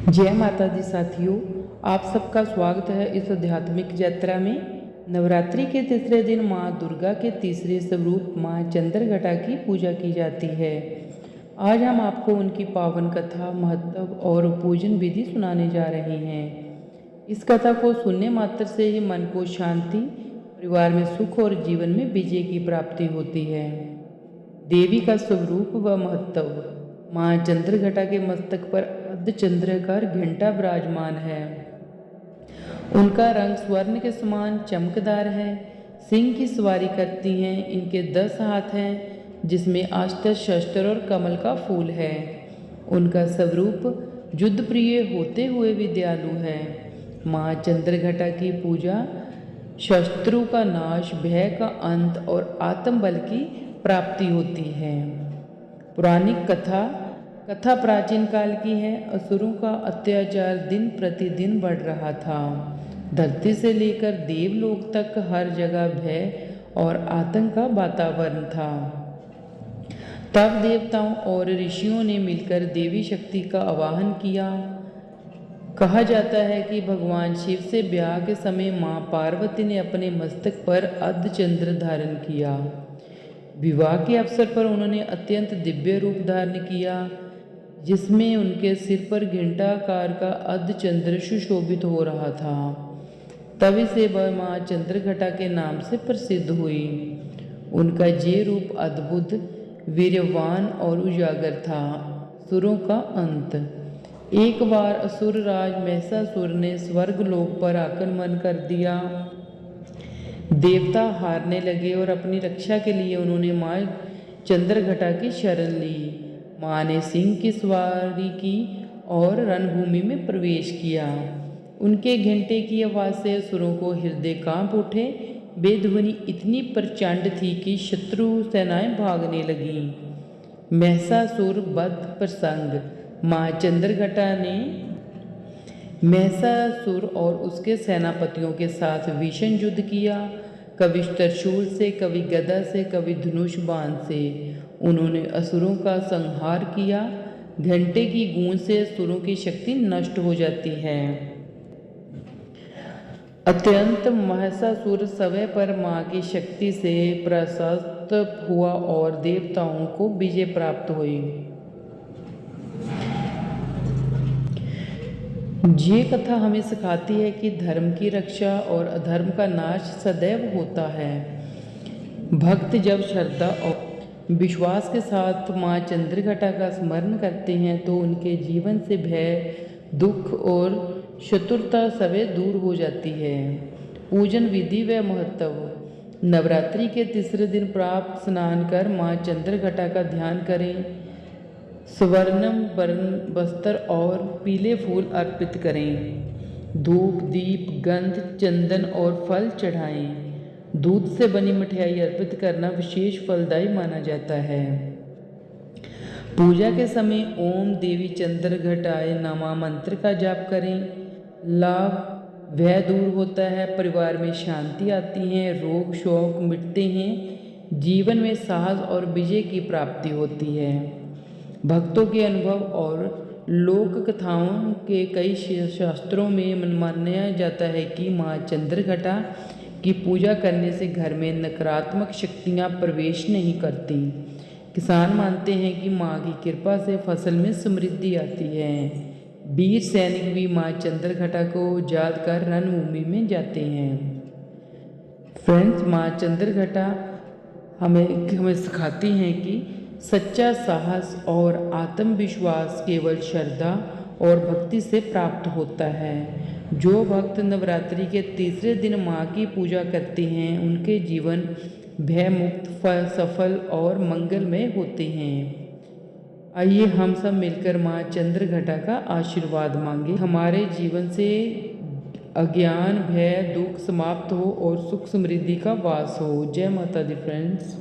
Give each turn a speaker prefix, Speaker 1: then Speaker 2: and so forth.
Speaker 1: जय माता दी साथियों, आप सबका स्वागत है इस आध्यात्मिक यात्रा में। नवरात्रि के तीसरे दिन माँ दुर्गा के तीसरे स्वरूप माँ चंद्रघटा की पूजा की जाती है। आज हम आपको उनकी पावन कथा, महत्व और पूजन विधि सुनाने जा रहे हैं। इस कथा को सुनने मात्र से ही मन को शांति, परिवार में सुख और जीवन में विजय की प्राप्ति होती है। देवी का स्वरूप व महत्व। माँ चंद्रघटा के मस्तक पर अर्धचंद्राकार घंटा विराजमान है। उनका रंग स्वर्ण के समान चमकदार है। सिंह की सवारी करती हैं। इनके 10 हाथ हैं, जिसमें अस्त्र, शस्त्र और कमल का फूल है। उनका स्वरूप युद्ध प्रिय होते हुए भी दयालु है। माँ चंद्रघटा की पूजा शत्रु का नाश, भय का अंत और आत्मबल की प्राप्ति होती है। पौराणिक कथा प्राचीन काल की है। असुरों का अत्याचार दिन प्रतिदिन बढ़ रहा था। धरती से लेकर देवलोक तक हर जगह भय और आतंक का वातावरण था। तब देवताओं और ऋषियों ने मिलकर देवी शक्ति का आवाहन किया। कहा जाता है कि भगवान शिव से ब्याह के समय माँ पार्वती ने अपने मस्तक पर अर्धचंद्र धारण किया। विवाह के अवसर पर उन्होंने अत्यंत दिव्य रूप धारण किया, जिसमें उनके सिर पर घंटाकार का अर्धचंद्र सुशोभित हो रहा था। तभी से वह माँ चंद्रघटा के नाम से प्रसिद्ध हुई। उनका ये रूप अद्भुत, वीर्यवान और उजागर था। असुरों का अंत। एक बार असुर राज महिषासुर ने स्वर्ग लोक पर आक्रमण कर दिया। देवता हारने लगे और अपनी रक्षा के लिए उन्होंने माँ चंद्रघटा की शरण ली। माँ ने सिंह की सवारी की और रणभूमि में प्रवेश किया। उनके घंटे की आवाज़ से असुरों को हृदय कांप उठे। वे ध्वनि इतनी प्रचंड थी कि शत्रु सेनाएं भागने लगीं। महिषासुर वध प्रसंग। माँ चंद्रघटा ने महिषासुर और उसके सेनापतियों के साथ भीषण युद्ध किया। कभी त्रिशूल से, कभी गदा से, कभी धनुष बाण से उन्होंने असुरों का संहार किया। घंटे की गूंज से असुरों की शक्ति नष्ट हो जाती है। अत्यंत महिषासुर समय पर माँ की शक्ति से प्रशस्त हुआ और देवताओं को विजय प्राप्त हुई। ये कथा हमें सिखाती है कि धर्म की रक्षा और अधर्म का नाश सदैव होता है। भक्त जब श्रद्धा और विश्वास के साथ माँ चंद्रघटा का स्मरण करते हैं तो उनके जीवन से भय, दुख और शत्रुता सभी दूर हो जाती है। पूजन विधि व महत्व। नवरात्रि के तीसरे दिन प्रातः स्नान कर माँ चंद्रघटा का ध्यान करें। स्वर्णम वर्ण वस्त्र और पीले फूल अर्पित करें। धूप, दीप, गंध, चंदन और फल चढ़ाएं। दूध से बनी मिठाई अर्पित करना विशेष फलदायी माना जाता है। पूजा के समय ओम देवी चंद्रघटाय नमः मंत्र का जाप करें। लाभ, भय दूर होता है, परिवार में शांति आती है, रोग शोक मिटते हैं, जीवन में साहस और विजय की प्राप्ति होती है। भक्तों के अनुभव और लोक कथाओं के कई शास्त्रों में माना जाता है कि माँ चंद्रघटा की पूजा करने से घर में नकारात्मक शक्तियाँ प्रवेश नहीं करती। किसान मानते हैं कि माँ की कृपा से फसल में समृद्धि आती है। वीर सैनिक भी माँ चंद्रघटा को याद कर रणभूमि में जाते हैं। फ्रेंड्स, माँ चंद्रघटा हमें सिखाती हैं कि सच्चा साहस और आत्मविश्वास केवल श्रद्धा और भक्ति से प्राप्त होता है। जो भक्त नवरात्रि के तीसरे दिन माँ की पूजा करते हैं उनके जीवन भयमुक्त, सफल और मंगलमय होते हैं। आइए हम सब मिलकर माँ चंद्रघटा का आशीर्वाद मांगे। हमारे जीवन से अज्ञान, भय, दुख समाप्त हो और सुख समृद्धि का वास हो। जय माता दी फ्रेंड्स।